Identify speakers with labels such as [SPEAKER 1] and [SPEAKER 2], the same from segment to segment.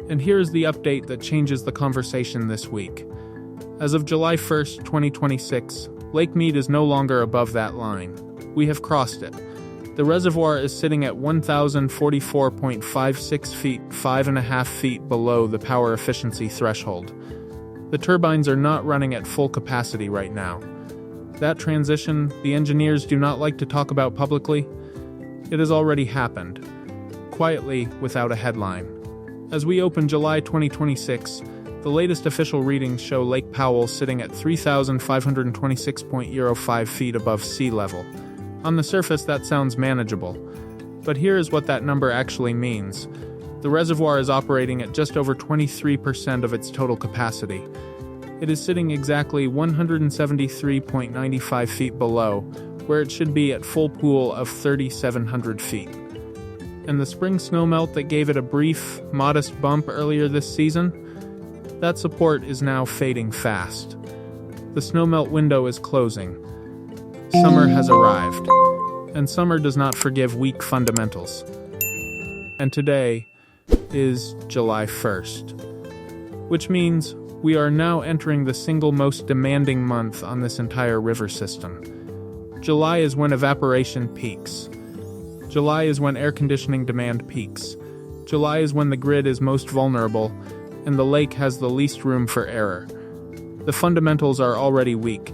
[SPEAKER 1] And here is the update that changes the conversation this week. As of July 1st, 2026, Lake Mead is no longer above that line. We have crossed it. The reservoir is sitting at 1,044.56 feet, 5.5 feet below the power efficiency threshold. The turbines are not running at full capacity right now. That transition, the engineers do not like to talk about publicly. It has already happened, quietly, without a headline. As we open July 2026, the latest official readings show Lake Powell sitting at 3,526.05 feet above sea level. On the surface, that sounds manageable. But here is what that number actually means. The reservoir is operating at just over 23% of its total capacity. It is sitting exactly 173.95 feet below, where it should be at full pool of 3,700 feet. And the spring snowmelt that gave it a brief, modest bump earlier this season? That support is now fading fast. The snowmelt window is closing. Summer has arrived, and summer does not forgive weak fundamentals. And today is July 1st, which means we are now entering the single most demanding month on this entire river system. July is when evaporation peaks. July is when air conditioning demand peaks. July is when the grid is most vulnerable, and the lake has the least room for error. The fundamentals are already weak.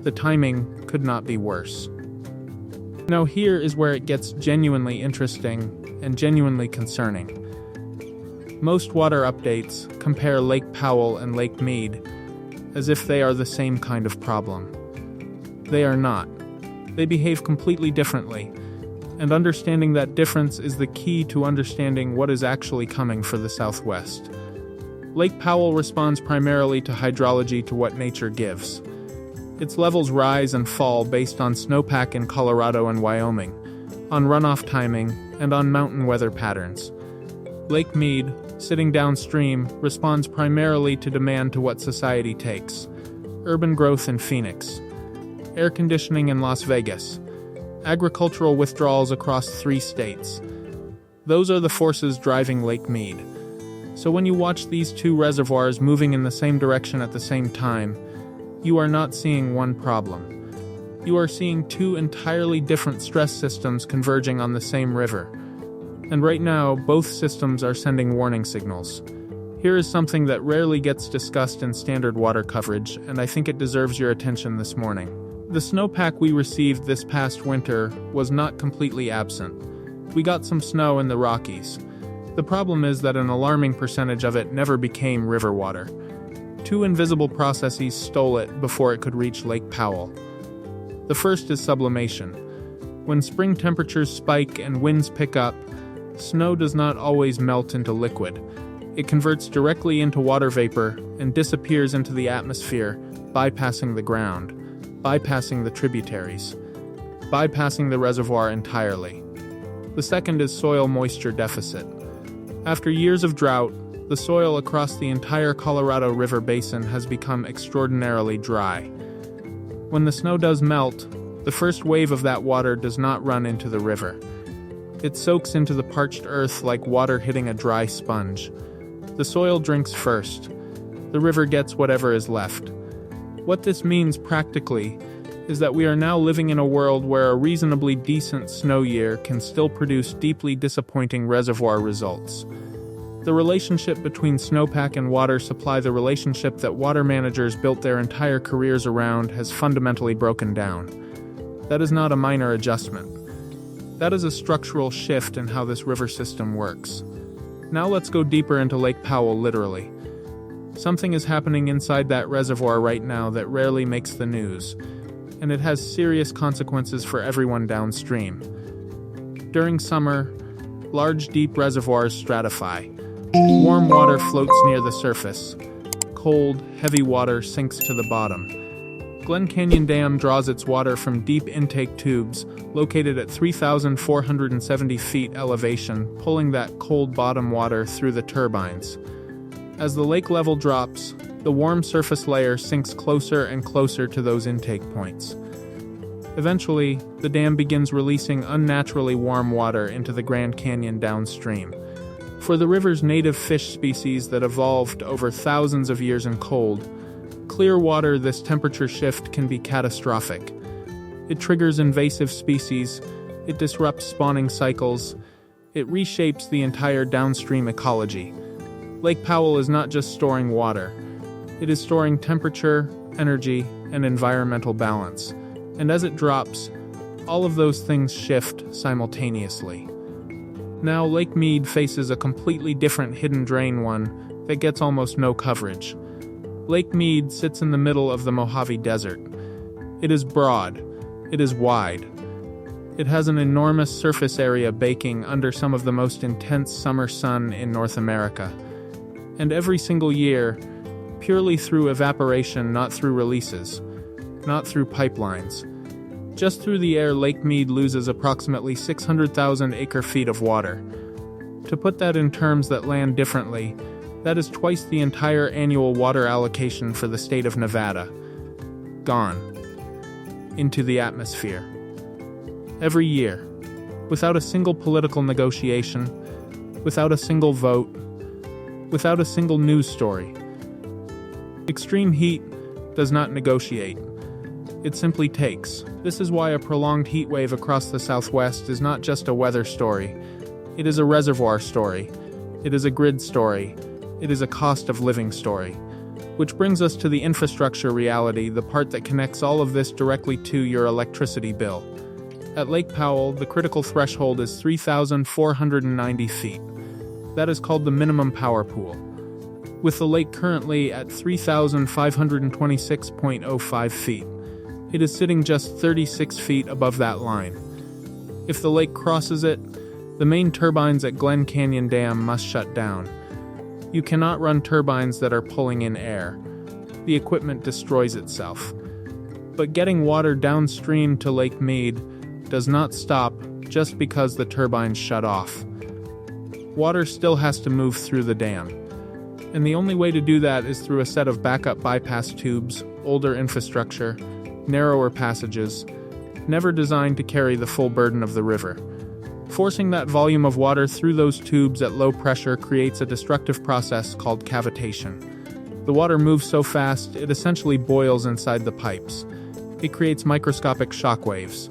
[SPEAKER 1] The timing could not be worse. Now here is where it gets genuinely interesting and genuinely concerning. Most water updates compare Lake Powell and Lake Mead as if they are the same kind of problem. They are not. They behave completely differently, and understanding that difference is the key to understanding what is actually coming for the Southwest. Lake Powell responds primarily to hydrology, to what nature gives. Its levels rise and fall based on snowpack in Colorado and Wyoming, on runoff timing, and on mountain weather patterns. Lake Mead, sitting downstream, responds primarily to demand, to what society takes. Urban growth in Phoenix, air conditioning in Las Vegas, agricultural withdrawals across 3 states. Those are the forces driving Lake Mead. So when you watch these two reservoirs moving in the same direction at the same time, you are not seeing one problem. You are seeing two entirely different stress systems converging on the same river. And right now, both systems are sending warning signals. Here is something that rarely gets discussed in standard water coverage, and I think it deserves your attention this morning. The snowpack we received this past winter was not completely absent. We got some snow in the Rockies. The problem is that an alarming percentage of it never became river water. 2 invisible processes stole it before it could reach Lake Powell. The first is sublimation. When spring temperatures spike and winds pick up, snow does not always melt into liquid. It converts directly into water vapor and disappears into the atmosphere, bypassing the ground, bypassing the tributaries, bypassing the reservoir entirely. The second is soil moisture deficit. After years of drought, the soil across the entire Colorado River basin has become extraordinarily dry. When the snow does melt, the first wave of that water does not run into the river. It soaks into the parched earth like water hitting a dry sponge. The soil drinks first. The river gets whatever is left. What this means practically is that we are now living in a world where a reasonably decent snow year can still produce deeply disappointing reservoir results. The relationship between snowpack and water supply, the relationship that water managers built their entire careers around, has fundamentally broken down. That is not a minor adjustment. That is a structural shift in how this river system works. Now let's go deeper into Lake Powell, literally. Something is happening inside that reservoir right now that rarely makes the news, and it has serious consequences for everyone downstream. During summer, large deep reservoirs stratify. Warm water floats near the surface. Cold, heavy water sinks to the bottom. Glen Canyon Dam draws its water from deep intake tubes located at 3,470 feet elevation, pulling that cold bottom water through the turbines. As the lake level drops, the warm surface layer sinks closer and closer to those intake points. Eventually, the dam begins releasing unnaturally warm water into the Grand Canyon downstream. For the river's native fish species that evolved over thousands of years in cold, clear water, this temperature shift can be catastrophic. It triggers invasive species, it disrupts spawning cycles, it reshapes the entire downstream ecology. Lake Powell is not just storing water, it is storing temperature, energy, and environmental balance. And as it drops, all of those things shift simultaneously. Now, Lake Mead faces a completely different hidden drain, one that gets almost no coverage. Lake Mead sits in the middle of the Mojave Desert. It is broad. It is wide. It has an enormous surface area baking under some of the most intense summer sun in North America. And every single year, purely through evaporation, not through releases, not through pipelines, just through the air, Lake Mead loses approximately 600,000 acre-feet of water. To put that in terms that land differently, that is twice the entire annual water allocation for the state of Nevada. Gone. Into the atmosphere. Every year. Without a single political negotiation, without a single vote, without a single news story. Extreme heat does not negotiate. It simply takes. This is why a prolonged heat wave across the Southwest is not just a weather story. It is a reservoir story. It is a grid story. It is a cost of living story. Which brings us to the infrastructure reality, the part that connects all of this directly to your electricity bill. At Lake Powell, the critical threshold is 3,490 feet. That is called the minimum power pool. With the lake currently at 3,526.05 feet. It is sitting just 36 feet above that line. If the lake crosses it, the main turbines at Glen Canyon Dam must shut down. You cannot run turbines that are pulling in air. The equipment destroys itself. But getting water downstream to Lake Mead does not stop just because the turbines shut off. Water still has to move through the dam. And the only way to do that is through a set of backup bypass tubes, older infrastructure, narrower passages, never designed to carry the full burden of the river. Forcing that volume of water through those tubes at low pressure creates a destructive process called cavitation. The water moves so fast, it essentially boils inside the pipes. It creates microscopic shock waves.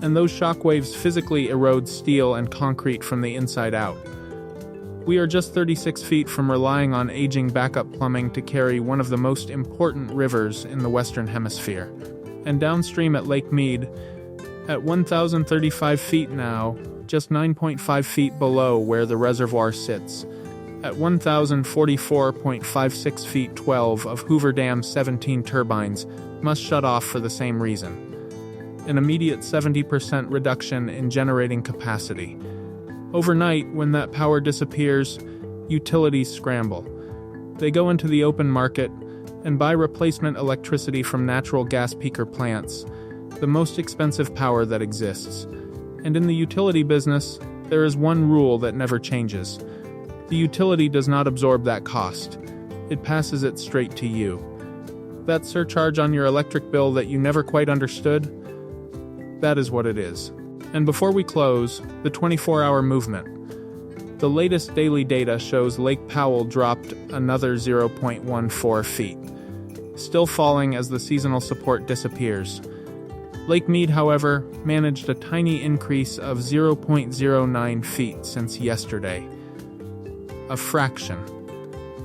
[SPEAKER 1] And those shock waves physically erode steel and concrete from the inside out. We are just 36 feet from relying on aging backup plumbing to carry one of the most important rivers in the Western Hemisphere. And downstream at Lake Mead, at 1,035 feet now, just 9.5 feet below where the reservoir sits, at 1,044.56 feet, 12 of Hoover Dam's 17 turbines must shut off for the same reason. An immediate 70% reduction in generating capacity. Overnight, when that power disappears, utilities scramble. They go into the open market and buy replacement electricity from natural gas peaker plants, the most expensive power that exists. And in the utility business, there is one rule that never changes. The utility does not absorb that cost. It passes it straight to you. That surcharge on your electric bill that you never quite understood, that is what it is. And before we close, the 24-hour movement. The latest daily data shows Lake Powell dropped another 0.14 feet, still falling as the seasonal support disappears. Lake Mead, however, managed a tiny increase of 0.09 feet since yesterday. A fraction.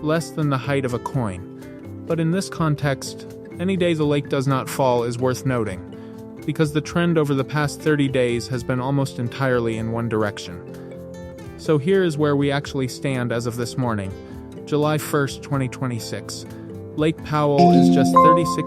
[SPEAKER 1] Less than the height of a coin. But in this context, any day the lake does not fall is worth noting, because the trend over the past 30 days has been almost entirely in one direction. So here is where we actually stand as of this morning, July 1st, 2026. Lake Powell is just 36